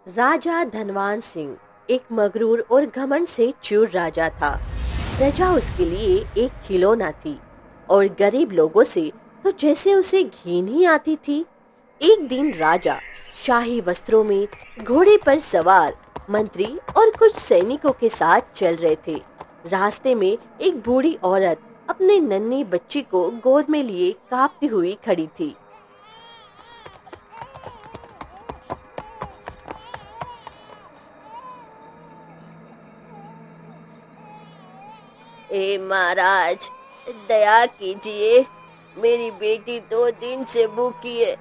राजा धनवान सिंह एक मगरूर और घमंड से चूर राजा था। प्रजा उसके लिए एक खिलौना थी और गरीब लोगों से तो जैसे उसे घिन ही आती थी। एक दिन राजा शाही वस्त्रों में घोड़े पर सवार मंत्री और कुछ सैनिकों के साथ चल रहे थे। रास्ते में एक बूढ़ी औरत अपने नन्ही बच्ची को गोद में लिए कांपती हुई खड़ी थी। हे महाराज, दया कीजिए। मेरी बेटी 2 दिन से भूखी है।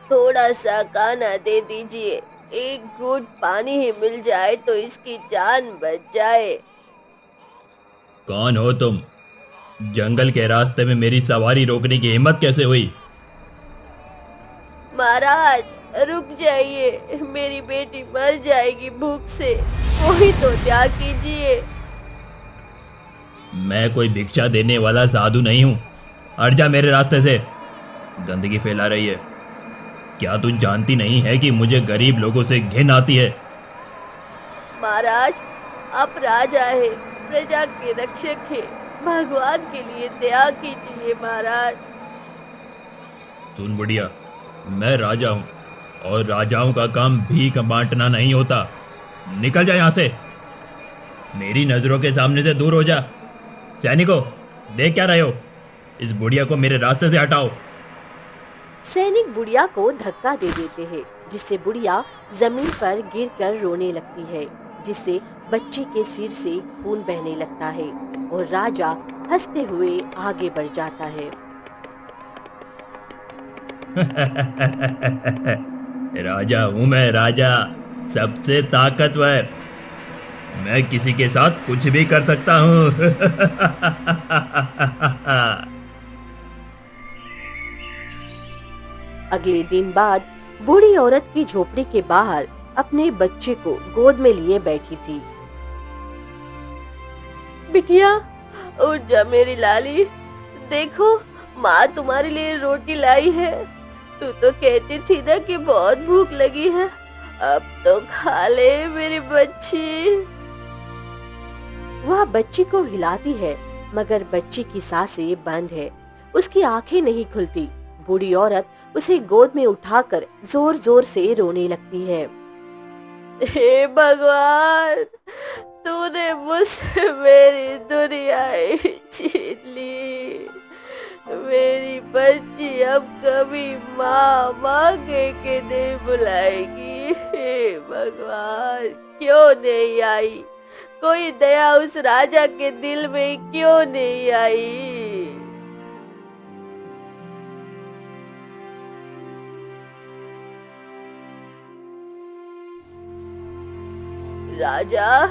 थोड़ा सा खाना दे दीजिए। एक घूंट पानी ही मिल जाए तो इसकी जान बच जाए। कौन हो तुम? जंगल के रास्ते में मेरी सवारी रोकने की हिम्मत कैसे हुई? महाराज, रुक जाइए। मेरी बेटी मर जाएगी भूख से। कोई तो त्याग कीजिए। मैं कोई भिक्षा देने वाला साधु नहीं हूँ। हट जा मेरे रास्ते से। गंदगी फैला रही है। क्या तू जानती नहीं है कि मुझे गरीब लोगों से घिन आती है? महाराज, आप राजा है, प्रजा के रक्षक है। भगवान के लिए दया कीजिए महाराज। सुन बुढ़िया, मैं राजा हूँ और राजाओं का काम भीख बांटना नहीं होता। निकल जा यहाँ से। मेरी नजरों के सामने से दूर हो जा। सैनिकों, देख क्या रहे हो? इस बुढ़िया को मेरे रास्ते से हटाओ। सैनिक बुढ़िया को धक्का दे देते हैं, जिससे बुढ़िया जमीन पर गिरकर रोने लगती है, जिससे बच्चे के सिर से खून बहने लगता है और राजा हंसते हुए आगे बढ़ जाता है। राजा हूं मैं, राजा, सबसे ताकतवर। मैं किसी के साथ कुछ भी कर सकता हूँ। अगले दिन बाद बूढ़ी औरत की झोपड़ी के बाहर अपने बच्चे को गोद में लिए बैठी थी। बिटिया, उठ जा मेरी लाली। देखो, माँ तुम्हारे लिए रोटी लाई है। तू तो कहती थी ना कि बहुत भूख लगी है। अब तो खा ले मेरी बच्ची। वह बच्ची को हिलाती है, मगर बच्ची की सांसें बंद है। उसकी आंखें नहीं खुलती। बूढ़ी औरत उसे गोद में उठाकर जोर जोर से रोने लगती है। हे भगवान, तूने मुझसे मेरी दुनिया ही छीन ली। मेरी बच्ची अब कभी माँ माँ कह के नहीं बुलाएगी। हे भगवान, क्यों नहीं आई? कोई दया उस राजा के दिल में क्यों नहीं आई? राजा,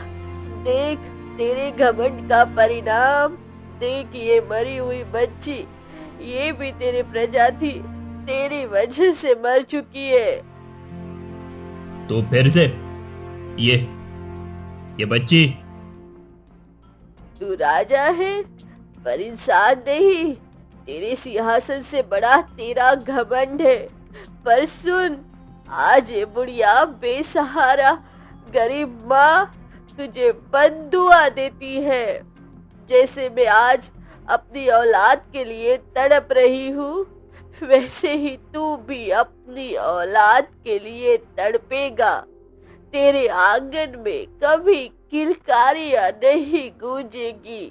देख तेरे घमंड का परिणाम। देख, ये मरी हुई बच्ची, ये भी तेरी प्रजा थी, तेरी वजह से मर चुकी है। तो फिर से ये बच्ची। तू राजा है पर इंसान नहीं। तेरे सिंहासन से बड़ा तेरा घमंड है। पर सुन, आज ये बुढ़िया बेसहारा गरीब माँ तुझे बद्दुआ देती है। जैसे मैं आज अपनी औलाद के लिए तड़प रही हूँ, वैसे ही तू भी अपनी औलाद के लिए तड़पेगा। तेरे आंगन में कभी किलकारियां नहीं गूंजेगी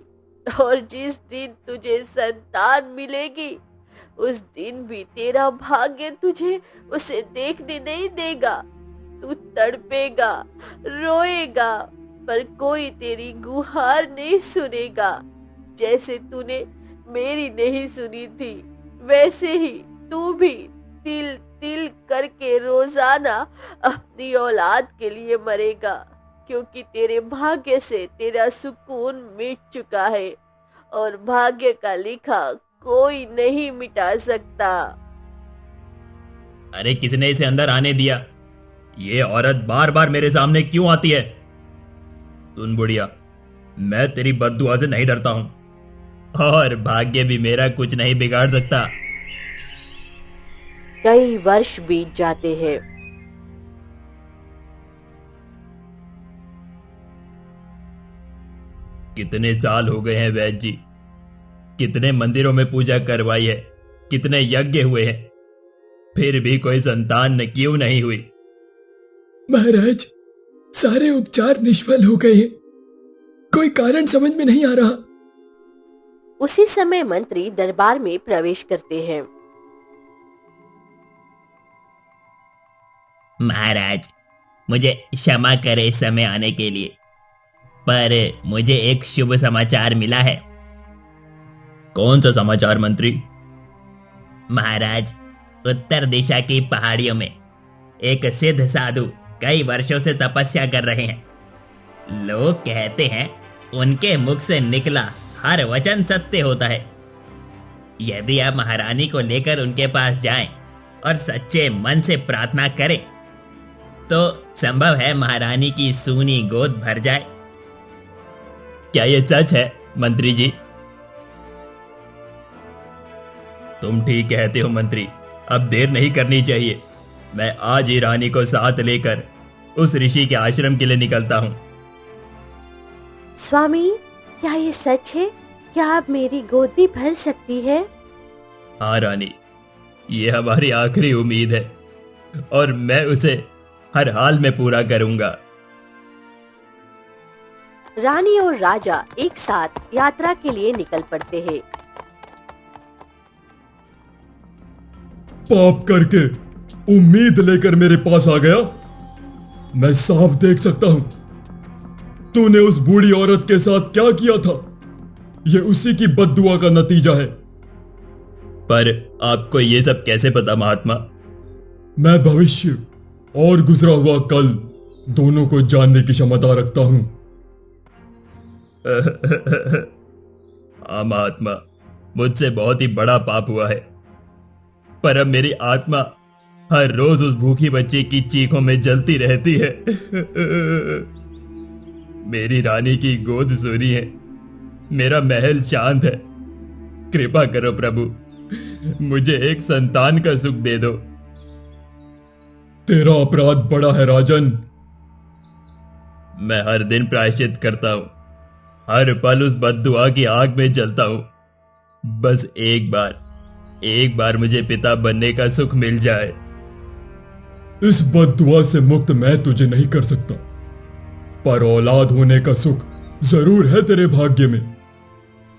और जिस दिन तुझे संतान मिलेगी, उस दिन भी तेरा भाग्य तुझे उसे देखने नहीं देगा। तू तड़पेगा, रोएगा, पर कोई तेरी गुहार नहीं सुनेगा। जैसे तूने मेरी नहीं सुनी थी, वैसे ही तू भी तिल तिल करके रोजाना अपनी औलाद के लिए मरेगा, क्योंकि तेरे भाग्य से तेरा सुकून मिट चुका है और भाग्य का लिखा कोई नहीं मिटा सकता। अरे, किसने इसे अंदर आने दिया? ये औरत बार बार मेरे सामने क्यों आती है? सुन बुढ़िया, मैं तेरी बद्दुआ से नहीं डरता हूं और भाग्य भी मेरा कुछ नहीं बिगाड़ सकता। कई वर्ष बीत जाते हैं। कितने साल हो गए हैं वैद्य जी, कितने मंदिरों में पूजा करवाई है, कितने यज्ञ हुए हैं, फिर भी कोई संतान न क्यों नहीं हुई। महाराज, सारे उपचार निष्फल हो गए हैं। कोई कारण समझ में नहीं आ रहा। उसी समय मंत्री दरबार में प्रवेश करते हैं। महाराज, मुझे क्षमा करें इस समय आने के लिए, पर मुझे एक शुभ समाचार मिला है। कौन सा समाचार मंत्री? महाराज, उत्तर दिशा की पहाड़ियों में एक सिद्ध साधु कई वर्षों से तपस्या कर रहे हैं। लोग कहते हैं उनके मुख से निकला हर वचन सत्य होता है। यदि आप महारानी को लेकर उनके पास जाएं और सच्चे मन से प्रार्थना करें तो संभव है महारानी की सूनी गोद भर जाए। क्या यह सच है मंत्री जी? तुम ठीक कहते हो मंत्री, अब देर नहीं करनी चाहिए। मैं आज ही रानी को साथ लेकर उस ऋषि के आश्रम के लिए निकलता हूँ। स्वामी, क्या ये सच है? क्या अब मेरी गोद भी भर सकती है? हाँ रानी, ये हमारी आखिरी उम्मीद है और मैं उसे हर हाल में पूरा करूंगा। रानी और राजा एक साथ यात्रा के लिए निकल पड़ते हैं। पाप करके उम्मीद लेकर मेरे पास आ गया। मैं साफ देख सकता हूं तूने उस बूढ़ी औरत के साथ क्या किया था। यह उसी की बद्दुआ का नतीजा है। पर आपको ये सब कैसे पता महात्मा? मैं भविष्य और गुजरा हुआ कल दोनों को जानने की क्षमता रखता हूं। हाँ महात्मा, मुझसे बहुत ही बड़ा पाप हुआ है, पर अब मेरी आत्मा हर रोज उस भूखी बच्ची की चीखों में जलती रहती है। मेरी रानी की गोद सूनी है, मेरा महल शांत है। कृपा करो प्रभु, मुझे एक संतान का सुख दे दो। तेरा अपराध बड़ा है राजन। मैं हर दिन प्रायश्चित करता हूं, हर पल उस बद्दुआ की आग में जलता हूं। बस एक बार मुझे पिता बनने का सुख मिल जाए। इस बद्दुआ से मुक्त मैं तुझे नहीं कर सकता, पर औलाद होने का सुख जरूर है तेरे भाग्य में।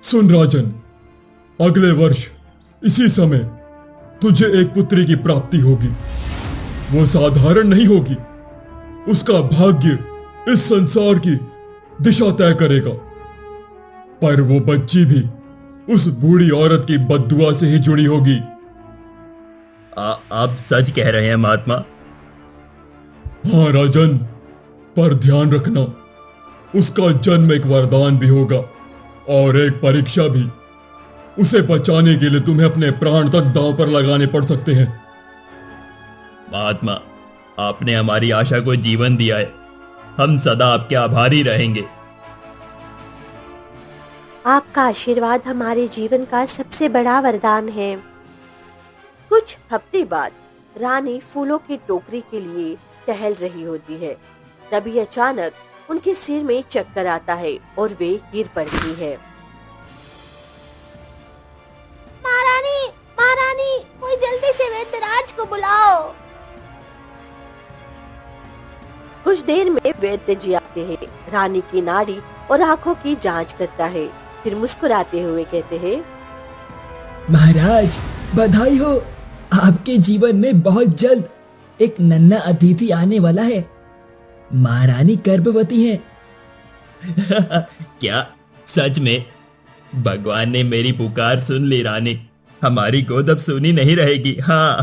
सुन राजन, अगले वर्ष इसी समय तुझे एक पुत्री की प्राप्ति होगी। वो साधारण नहीं होगी, उसका भाग्य इस संसार की दिशा तय करेगा। पर वो बच्ची भी उस बूढ़ी औरत की बद्दुआ से ही जुड़ी होगी। आप सच कह रहे हैं महात्मा? हाँ राजन, पर ध्यान रखना, उसका जन्म एक वरदान भी होगा और एक परीक्षा भी। उसे बचाने के लिए तुम्हें अपने प्राण तक दांव पर लगाने पड़ सकते हैं। महात्मा, आपने हमारी आशा को जीवन दिया है, हम सदा आपके आभारी रहेंगे। आपका आशीर्वाद हमारे जीवन का सबसे बड़ा वरदान है। कुछ हफ्ते बाद रानी फूलों की टोकरी के लिए टहल रही होती है। तभी अचानक उनके सिर में चक्कर आता है और वे गिर पड़ती है। महारानी, महारानी, कोई जल्दी से वैद्यराज को बुलाओ। कुछ देर में वैद्य जी आते हैं। रानी की नाड़ी और आंखों की जांच करता है, फिर मुस्कुराते हुए कहते हैं, महाराज बधाई हो, आपके जीवन में बहुत जल्द एक नन्हा अतिथि आने वाला है। महारानी गर्भवती हैं। क्या सच में? भगवान ने मेरी पुकार सुन ली रानी, हमारी गोद अब सूनी नहीं रहेगी। हाँ।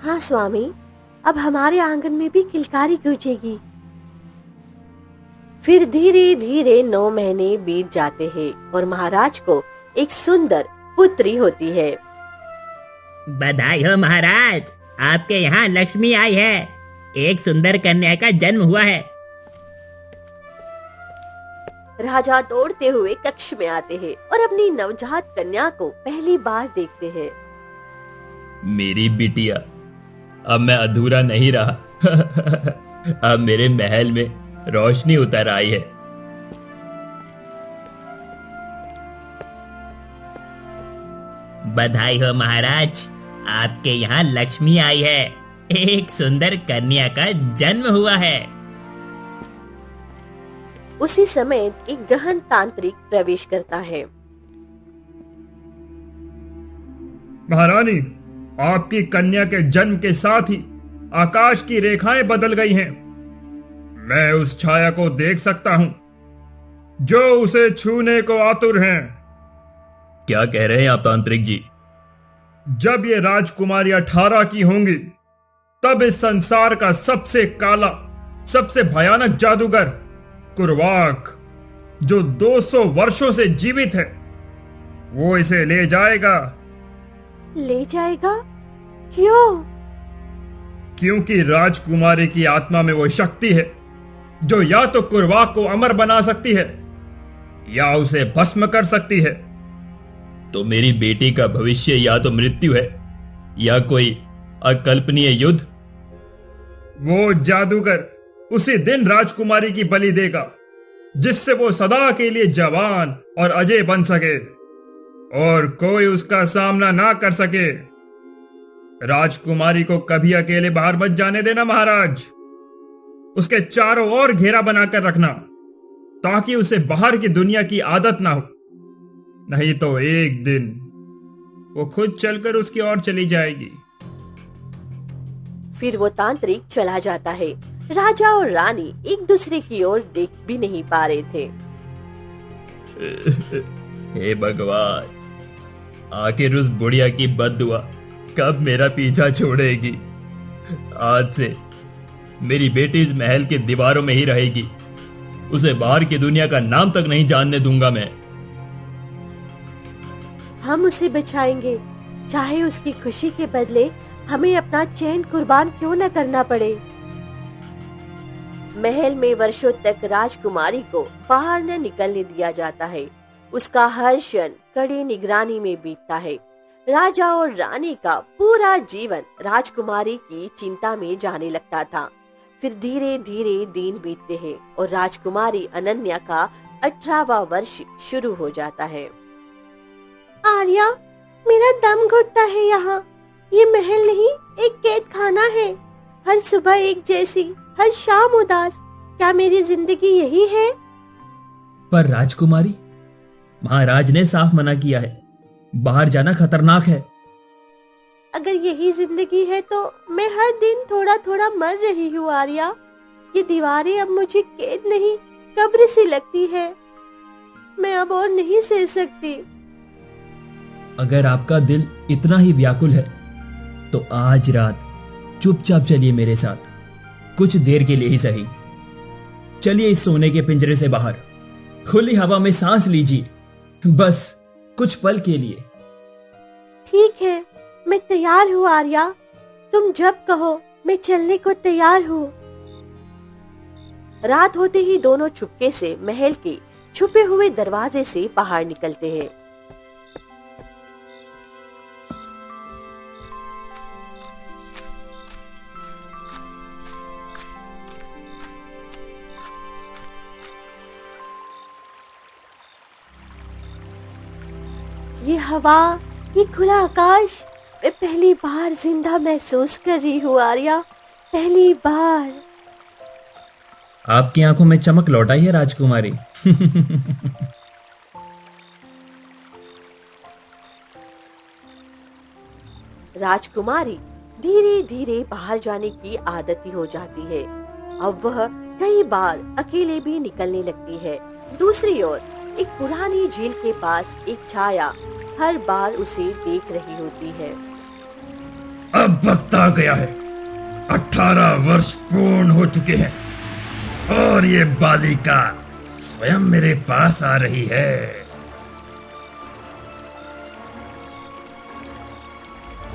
हाँ स्वामी, अब हमारे आंगन में भी किलकारी गूंजेगी। फिर धीरे धीरे 9 महीने बीत जाते हैं और महाराज को एक सुंदर पुत्री होती है। बधाई हो महाराज, आपके यहाँ लक्ष्मी आई है। एक सुंदर कन्या का जन्म हुआ है। राजा दौड़ते हुए कक्ष में आते हैं और अपनी नवजात कन्या को पहली बार देखते हैं। मेरी बिटिया, अब मैं अधूरा नहीं रहा। अब मेरे महल में रोशनी उतर आई है बधाई हो महाराज, आपके यहाँ लक्ष्मी आई है। एक सुंदर कन्या का जन्म हुआ है। उसी समय एक गहन तांत्रिक प्रवेश करता है। महारानी, आपकी कन्या के जन्म के साथ ही आकाश की रेखाएं बदल गई हैं। मैं उस छाया को देख सकता हूं जो उसे छूने को आतुर हैं। क्या कह रहे हैं आप तांत्रिक जी? जब ये राजकुमारी 18 की होंगी तब इस संसार का सबसे काला, सबसे भयानक जादूगर कुरवाक, जो 200 वर्षों से जीवित है, वो इसे ले जाएगा। ले जाएगा? क्यों? क्योंकि राजकुमारी की आत्मा में वो शक्ति है जो या तो कुरवाक को अमर बना सकती है या उसे भस्म कर सकती है। तो मेरी बेटी का भविष्य या तो मृत्यु है या कोई अकल्पनीय युद्ध। वो जादूगर उसी दिन राजकुमारी की बलि देगा जिससे वो सदा के लिए जवान और अजय बन सके और कोई उसका सामना ना कर सके। राजकुमारी को कभी अकेले बाहर मत जाने देना महाराज। उसके चारों ओर घेरा बनाकर रखना ताकि उसे बाहर की दुनिया की आदत ना हो, नहीं तो एक दिन वो खुद चलकर उसकी ओर चली जाएगी। फिर वो तांत्रिक चला जाता है। राजा और रानी एक दूसरे की ओर देख भी नहीं पा रहे थे। हे भगवान, आखिर उस बुढ़िया की बद्दुआ कब मेरा पीछा छोड़ेगी। आज से मेरी बेटी इस महल के दीवारों में ही रहेगी। उसे बाहर की दुनिया का नाम तक नहीं जानने दूंगा मैं। हम उसे बचाएंगे, चाहे उसकी खुशी के बदले हमें अपना चैन कुर्बान क्यों न करना पड़े। महल में वर्षों तक राजकुमारी को बाहर न निकलने दिया जाता है। उसका हर क्षण कड़ी निगरानी में बीतता है। राजा और रानी का पूरा जीवन राजकुमारी की चिंता में जाने लगता था। फिर धीरे धीरे दिन बीतते हैं और राजकुमारी अनन्या का 18वां वर्ष शुरू हो जाता है। आर्या, मेरा दम घुटता है यहाँ। ये महल नहीं, एक कैद खाना है। हर सुबह एक जैसी, हर शाम उदास। क्या मेरी जिंदगी यही है? पर राजकुमारी, महाराज ने साफ मना किया है, बाहर जाना खतरनाक है। अगर यही जिंदगी है तो मैं हर दिन थोड़ा थोड़ा मर रही हूँ आर्या। ये दीवारें अब मुझे कैद नहीं, कब्र सी लगती है। मैं अब और नहीं सह सकती। अगर आपका दिल इतना ही व्याकुल है तो आज रात चुपचाप चलिए मेरे साथ, कुछ देर के लिए ही सही। चलिए इस सोने के पिंजरे से बाहर, खुली हवा में सांस लीजिए, बस कुछ पल के लिए। ठीक है, मैं तैयार हूँ आर्या। तुम जब कहो मैं चलने को तैयार हूँ। रात होते ही दोनों चुपके से महल के छुपे हुए दरवाजे से बाहर निकलते हैं। ये हवा, ये खुला आकाश, मैं पहली बार जिंदा महसूस कर रही हूँ आर्या, पहली बार। आपकी आंखों में चमक लौट आई है राजकुमारी। राजकुमारी धीरे धीरे बाहर जाने की आदत हो जाती है। अब वह कई बार अकेले भी निकलने लगती है। दूसरी ओर एक पुरानी झील के पास एक छाया हर बार उसे देख रही होती है। अब वक्त आ गया है। 18 वर्ष पूर्ण हो चुके हैं और ये बालिका स्वयं मेरे पास आ रही है।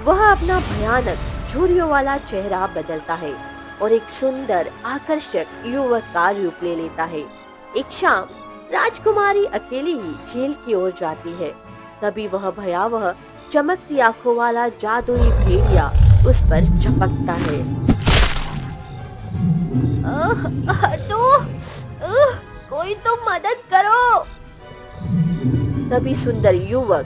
वह अपना भयानक झुर्रियों वाला चेहरा बदलता है और एक सुंदर आकर्षक युवक का रूप ले लेता है। एक शाम राजकुमारी अकेली ही झील की ओर जाती है। तभी वह भयावह चमकती आंखों वाला जादुई भेड़िया उस पर झपकता है। कोई तो मदद करो। तभी सुंदर युवक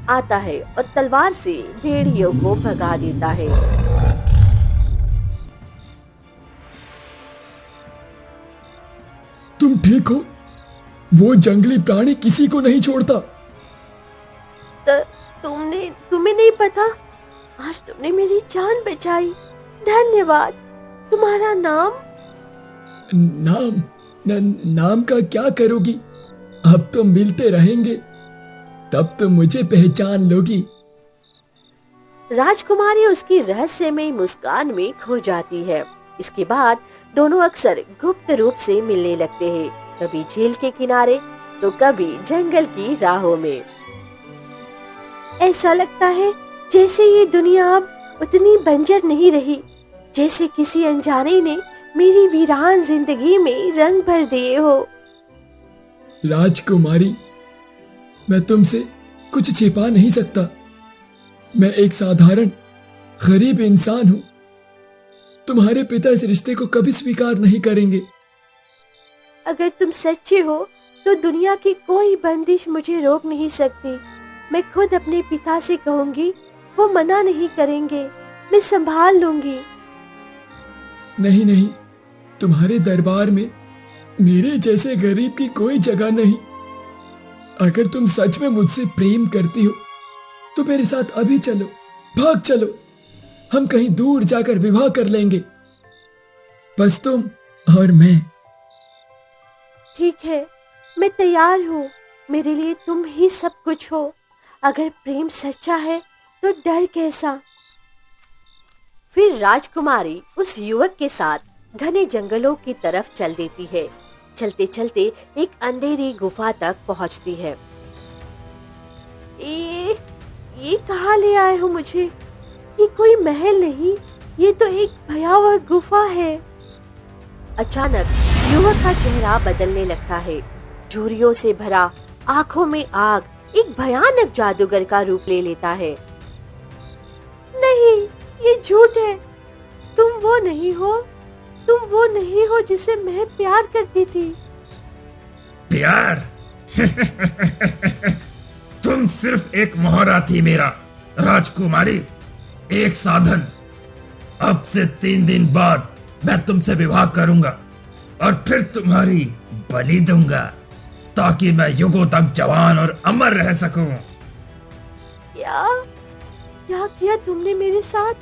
आता है और तलवार से भेड़ियों को भगा देता है। तुम ठीक हो? वो जंगली प्राणी किसी को नहीं छोड़ता। तुम्हें नहीं पता, आज तुमने मेरी जान बचाई, धन्यवाद। तुम्हारा नाम? नाम का क्या करोगी? अब तो मिलते रहेंगे, तब तो मुझे पहचान लोगी। राजकुमारी उसकी रहस्यमयी मुस्कान में खो जाती है। इसके बाद दोनों अक्सर गुप्त रूप से मिलने लगते हैं, कभी झील के किनारे तो कभी जंगल की राहों में। ऐसा लगता है जैसे ये दुनिया अब उतनी बंजर नहीं रही, जैसे किसी अनजाने ने मेरी वीरान जिंदगी में रंग भर दिए हो। राजकुमारी, मैं तुमसे कुछ छिपा नहीं सकता। मैं एक साधारण गरीब इंसान हूं। तुम्हारे पिता इस रिश्ते को कभी स्वीकार नहीं करेंगे। अगर तुम सच्चे हो तो दुनिया की कोई बंदिश मुझे रोक नहीं सकती। मैं खुद अपने पिता से कहूंगी, वो मना नहीं करेंगे। मैं संभाल लूंगी। नहीं नहीं, तुम्हारे दरबार में मेरे जैसे गरीब की कोई जगह नहीं। अगर तुम सच में मुझसे प्रेम करती हो तो मेरे साथ अभी चलो, भाग चलो। हम कहीं दूर जाकर विवाह कर लेंगे, बस तुम और मैं। ठीक है, मैं तैयार हूँ। मेरे लिए तुम ही सब कुछ हो। अगर प्रेम सच्चा है तो डर कैसा। फिर राजकुमारी उस युवक के साथ घने जंगलों की तरफ चल देती है। चलते चलते एक अंधेरी गुफा तक पहुंचती है। ये कहाँ ले आए हो मुझे? ये कोई महल नहीं, ये तो एक भयावह गुफा है। अचानक युवक का चेहरा बदलने लगता है। झुर्रियों से भरा, आंखों में आग, एक भयानक जादूगर का रूप ले लेता है। नहीं, ये झूठ है। तुम वो नहीं हो। तुम वो नहीं हो जिसे मैं प्यार करती थी। प्यार? तुम सिर्फ एक मोहरा थी मेरा, राजकुमारी, एक साधन। अब से 3 दिन बाद मैं तुमसे विवाह करूंगा और फिर तुम्हारी बलि दूंगा, ताकि मैं युगों तक जवान और अमर रह सकूं। क्या किया तुमने मेरे साथ?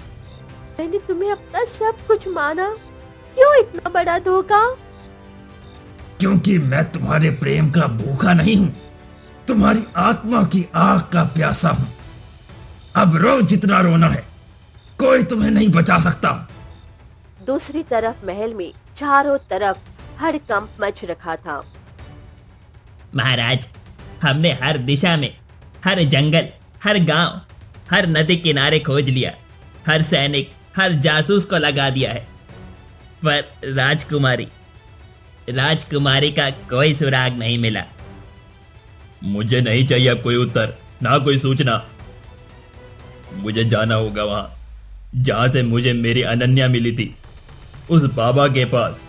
मैंने तुम्हें अपना सब कुछ माना, क्यों इतना बड़ा धोखा? क्योंकि मैं तुम्हारे प्रेम का भूखा नहीं हूं, तुम्हारी आत्मा की आग का प्यासा हूं। अब रो जितना रोना है, कोई तुम्हें नहीं बचा सकता। दूसरी तरफ महल में चारों तरफ हड़कंप मच रखा था। महाराज, हमने हर दिशा में, हर जंगल, हर गांव, हर नदी किनारे खोज लिया, हर सैनिक, हर जासूस को लगा दिया है, पर राजकुमारी का कोई सुराग नहीं मिला। मुझे नहीं चाहिए कोई उत्तर, ना कोई सूचना। मुझे जाना होगा वहां जहां से मुझे मेरी अनन्या मिली थी, उस बाबा के पास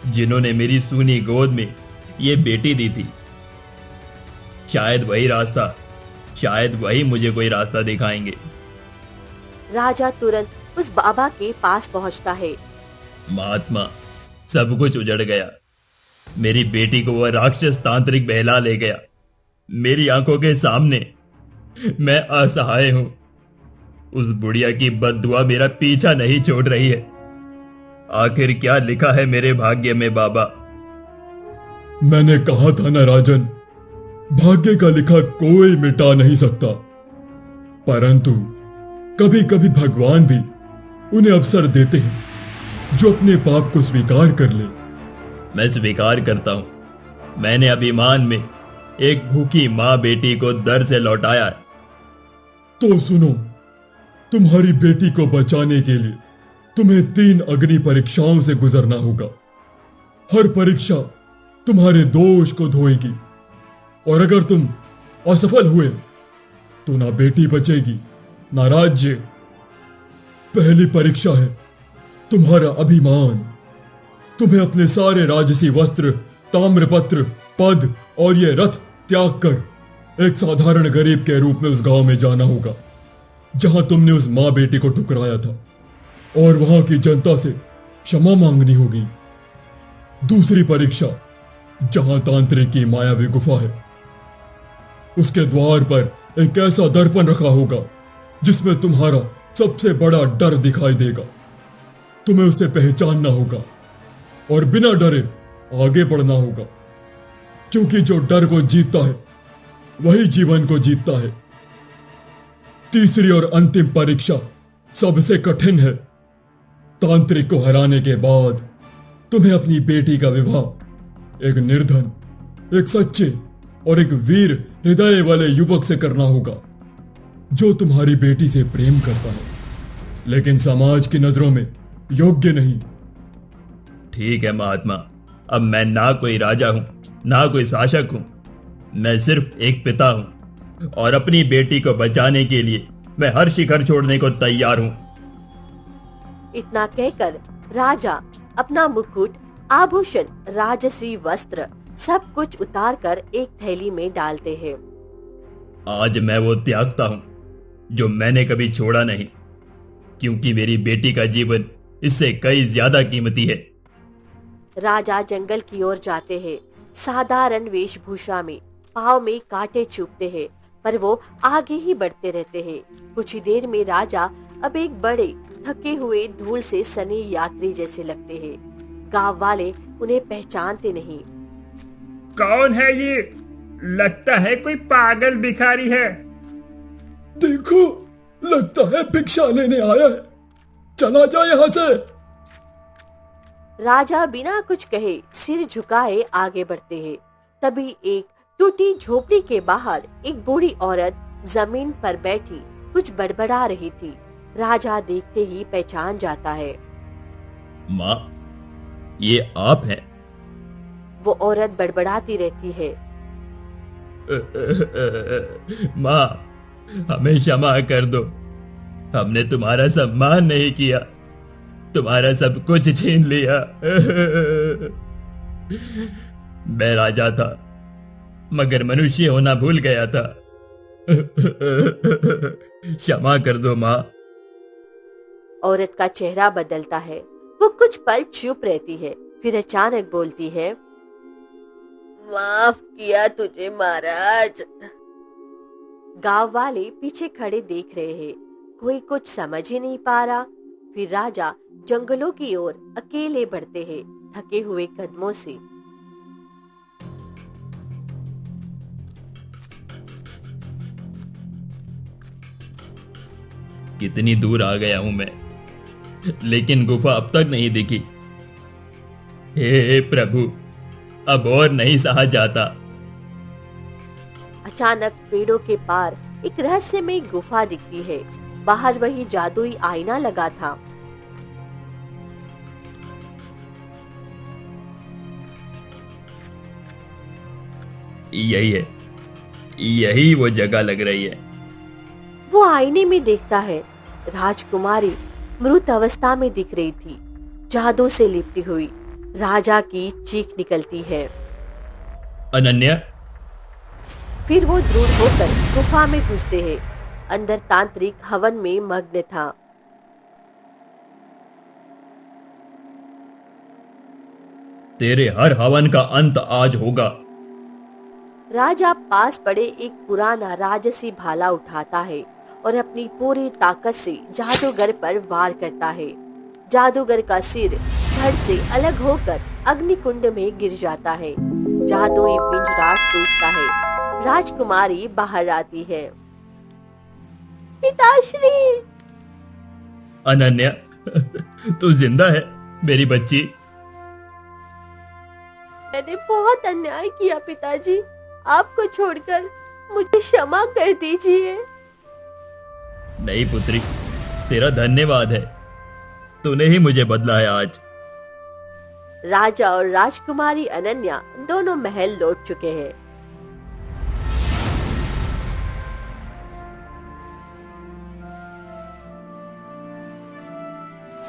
जिन्होंने मेरी सूनी गोद में ये बेटी दी थी। शायद वही रास्ता, शायद वही मुझे कोई रास्ता दिखाएंगे। राजा तुरंत उस बाबा के पास पहुंचता है। महात्मा, सब कुछ उजड़ गया। मेरी बेटी को वह राक्षस तांत्रिक बहला ले गया। मेरी आंखों के सामने मैं असहाय हूं। उस बुढ़िया की बददुआ मेरा पीछा नहीं छोड़ रही है। आखिर क्या लिखा है मेरे भाग्य में बाबा? मैंने कहा था ना राजन, भाग्य का लिखा कोई मिटा नहीं सकता, परंतु कभी कभी भगवान भी उन्हें अवसर देते हैं जो अपने पाप को स्वीकार कर ले। मैं स्वीकार करता हूं। मैंने अभिमान में एक भूखी माँ बेटी को दर से लौटाया है। तो सुनो, तुम्हारी बेटी को बचाने के लिए तुम्हें 3 अग्नि परीक्षाओं से गुजरना होगा। हर परीक्षा तुम्हारे दोष को धोएगी, और अगर तुम असफल हुए तो ना बेटी बचेगी ना राज्य। पहली परीक्षा है तुम्हारा अभिमान। तुम्हें अपने सारे राजसी वस्त्र, ताम्रपत्र, पद और ये रथ त्याग कर एक साधारण गरीब के रूप में उस गांव में जाना होगा जहां तुमने उस माँ बेटी को ठुकराया था, और वहां की जनता से क्षमा मांगनी होगी। दूसरी परीक्षा जहां तांत्रिक की मायावी गुफा है, उसके द्वार पर एक ऐसा दर्पण रखा होगा जिसमें तुम्हारा सबसे बड़ा डर दिखाई देगा। तुम्हें उसे पहचानना होगा और बिना डरे आगे बढ़ना होगा, क्योंकि जो डर को जीतता है वही जीवन को जीतता है। तीसरी और अंतिम परीक्षा सबसे कठिन है। तांत्रिक को हराने के बाद तुम्हें अपनी बेटी का विवाह एक निर्धन, एक सच्चे और एक वीर हृदय वाले युवक से करना होगा, जो तुम्हारी बेटी से प्रेम करता है लेकिन समाज की नजरों में योग्य नहीं। ठीक है महात्मा, अब मैं ना कोई राजा हूं ना कोई शासक हूं, मैं सिर्फ एक पिता हूं और अपनी बेटी को बचाने के लिए मैं हर शिखर छोड़ने को तैयार हूं। इतना कहकर राजा अपना मुकुट, आभूषण, राजसी वस्त्र सब कुछ उतारकर एक थैली में डालते हैं। आज मैं वो त्यागता हूं जो मैंने कभी छोड़ा नहीं, क्योंकि मेरी बेटी का जीवन इससे कई ज्यादा कीमती है। राजा जंगल की ओर जाते हैं, साधारण वेशभूषा में, पाँव में कांटे चुभते हैं, पर वो आगे ही बढ़ते रहते हैं। कुछ ही देर में राजा अब एक बड़े थके हुए धूल से सने यात्री जैसे लगते हैं। गांव वाले उन्हें पहचानते नहीं। कौन है ये? लगता है कोई पागल भिखारी है। देखो, लगता है भिक्षा लेने आया है, चला जा यहां से। राजा बिना कुछ कहे सिर झुकाए आगे बढ़ते हैं। तभी एक टूटी झोपड़ी के बाहर एक बूढ़ी औरत जमीन पर बैठी कुछ बड़बड़ा रही थी। राजा देखते ही पहचान जाता है। माँ, ये आप हैं? वो औरत बड़बड़ाती रहती है। माँ, हमें क्षमा कर दो, हमने तुम्हारा सम्मान नहीं किया, तुम्हारा सब कुछ छीन लिया। मैं राजा था मगर मनुष्य होना भूल गया था। क्षमा कर दो माँ। औरत का चेहरा बदलता है। वो कुछ पल चुप रहती है, फिर अचानक बोलती है, माफ किया तुझे महाराज। गांव वाले पीछे खड़े देख रहे हैं, कोई कुछ समझ ही नहीं पा रहा। फिर राजा जंगलों की ओर अकेले बढ़ते हैं, थके हुए कदमों से। कितनी दूर आ गया हूं मैं, लेकिन गुफा अब तक नहीं दिखी। हे प्रभु, अब और नहीं सहा जाता। अचानक पेड़ों के पार एक रहस्यमय गुफा दिखती है। बाहर वही जादुई आईना लगा था। यही है, यही वो जगह लग रही है। वो आईने में देखता है, राजकुमारी मृत अवस्था में दिख रही थी, जादू से लिपटी हुई। राजा की चीख निकलती है। अनन्या। फिर वो दूर होकर गुफा में घुसते हैं। अंदर तांत्रिक हवन में मग्न था। तेरे हर हवन का अंत आज होगा। राजा पास पड़े एक पुराना राजसी भाला उठाता है और अपनी पूरी ताकत से जादूगर पर वार करता है। जादूगर का सिर धड़ से अलग होकर अग्निकुंड में गिर जाता है। जादुई पिंजरा टूटता है। राजकुमारी बाहर आती है। पिताश्री। अनन्या, तू जिंदा है मेरी बच्ची? मैंने बहुत अन्याय किया पिताजी, आपको छोड़कर मुझे क्षमा कर दीजिए। नहीं पुत्री, तेरा धन्यवाद है, तूने ही मुझे बदला है आज। राजा और राजकुमारी अनन्या दोनों महल लौट चुके हैं।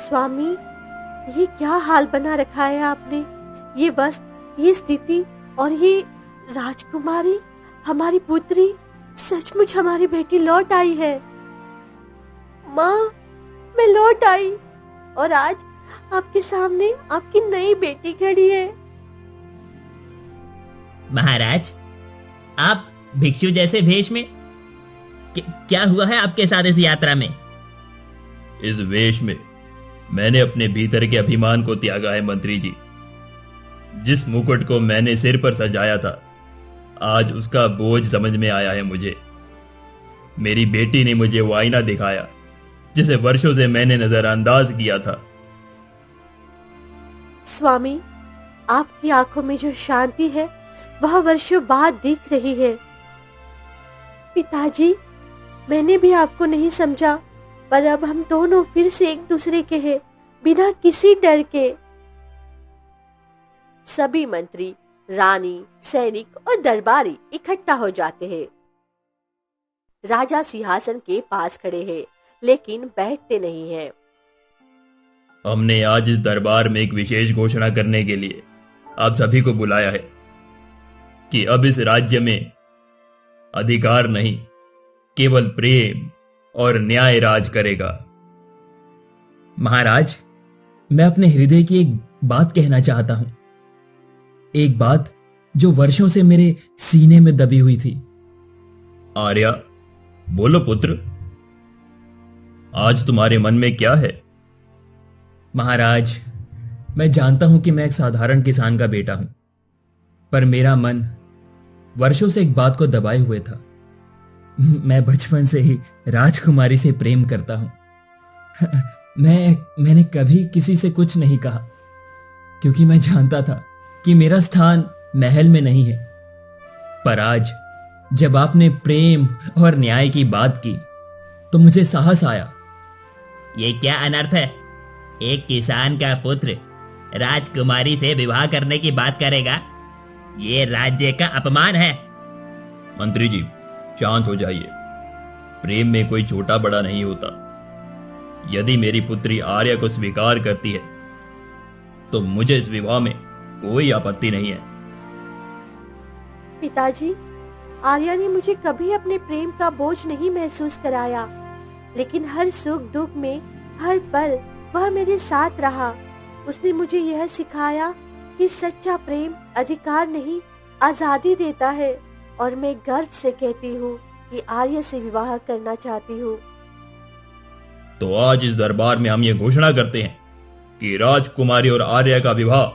स्वामी, ये क्या हाल बना रखा है आपने? ये वस्त्र, ये स्थिति और ये राजकुमारी, हमारी पुत्री, सचमुच हमारी बेटी लौट आई है। माँ, मैं लौट आई और आज आपके सामने आपकी नई बेटी खड़ी है। महाराज, आप भिक्षु जैसे भेष में, क्या हुआ है आपके साथ इस यात्रा में? इस वेश में मैंने अपने भीतर के अभिमान को त्यागा है मंत्री जी। जिस मुकुट को मैंने सिर पर सजाया था, आज उसका बोझ समझ में आया है मुझे। मेरी बेटी ने मुझे वो आईना दिखाया जिसे वर्षों से मैंने नजरअंदाज किया था। स्वामी, आपकी आंखों में जो शांति है वह वर्षों बाद दिख रही है। पिताजी, मैंने भी आपको नहीं समझा, पर अब हम दोनों फिर से एक दूसरे के हैं, बिना किसी डर के। सभी मंत्री, रानी, सैनिक और दरबारी इकट्ठा हो जाते हैं। राजा सिंहासन के पास खड़े हैं, लेकिन बैठते नहीं हैं। हमने आज इस दरबार में एक विशेष घोषणा करने के लिए आप सभी को बुलाया है कि अब इस राज्य में अधिकार नहीं, केवल प्रेम और न्याय राज करेगा। महाराज, मैं अपने हृदय की एक बात कहना चाहता हूं, एक बात जो वर्षों से मेरे सीने में दबी हुई थी। आर्या, बोलो पुत्र, आज तुम्हारे मन में क्या है? महाराज, मैं जानता हूं कि मैं एक साधारण किसान का बेटा हूं, पर मेरा मन वर्षों से एक बात को दबाए हुए था। मैं बचपन से ही राजकुमारी से प्रेम करता हूं। मैंने कभी किसी से कुछ नहीं कहा, क्योंकि मैं जानता था कि मेरा स्थान महल में नहीं है। पर आज जब आपने प्रेम और न्याय की बात की तो मुझे साहस आया। ये क्या अनर्थ है? एक किसान का पुत्र राजकुमारी से विवाह करने की बात करेगा? ये राज्य का अपमान है। मंत्री जी, शांत हो जाइए। प्रेम में कोई छोटा बड़ा नहीं होता। यदि मेरी पुत्री आर्या को स्वीकार करती है तो मुझे इस विवाह में कोई आपत्ति नहीं है। पिताजी, आर्या ने मुझे कभी अपने प्रेम का बोझ नहीं महसूस कराया, लेकिन हर सुख दुख में हर पल वह मेरे साथ रहा। उसने मुझे यह सिखाया कि सच्चा प्रेम अधिकार नहीं, आजादी देता है, और मैं गर्व से कहती हूँ कि आर्या से विवाह करना चाहती हूँ। तो आज इस दरबार में हम ये घोषणा करते हैं कि राजकुमारी और आर्या का विवाह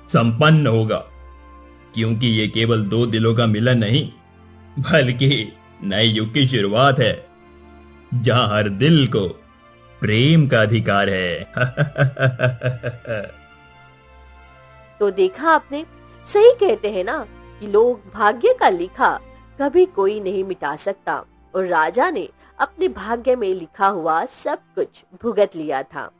संपन्न होगा, क्योंकि ये केवल दो दिलों का मिलन नहीं, बल्कि नए युग की शुरुआत है, जहां हर दिल को प्रेम का अधिकार है। तो देखा आपने, सही कहते हैं ना कि लोग भाग्य का लिखा कभी कोई नहीं मिटा सकता, और राजा ने अपने भाग्य में लिखा हुआ सब कुछ भुगत लिया था।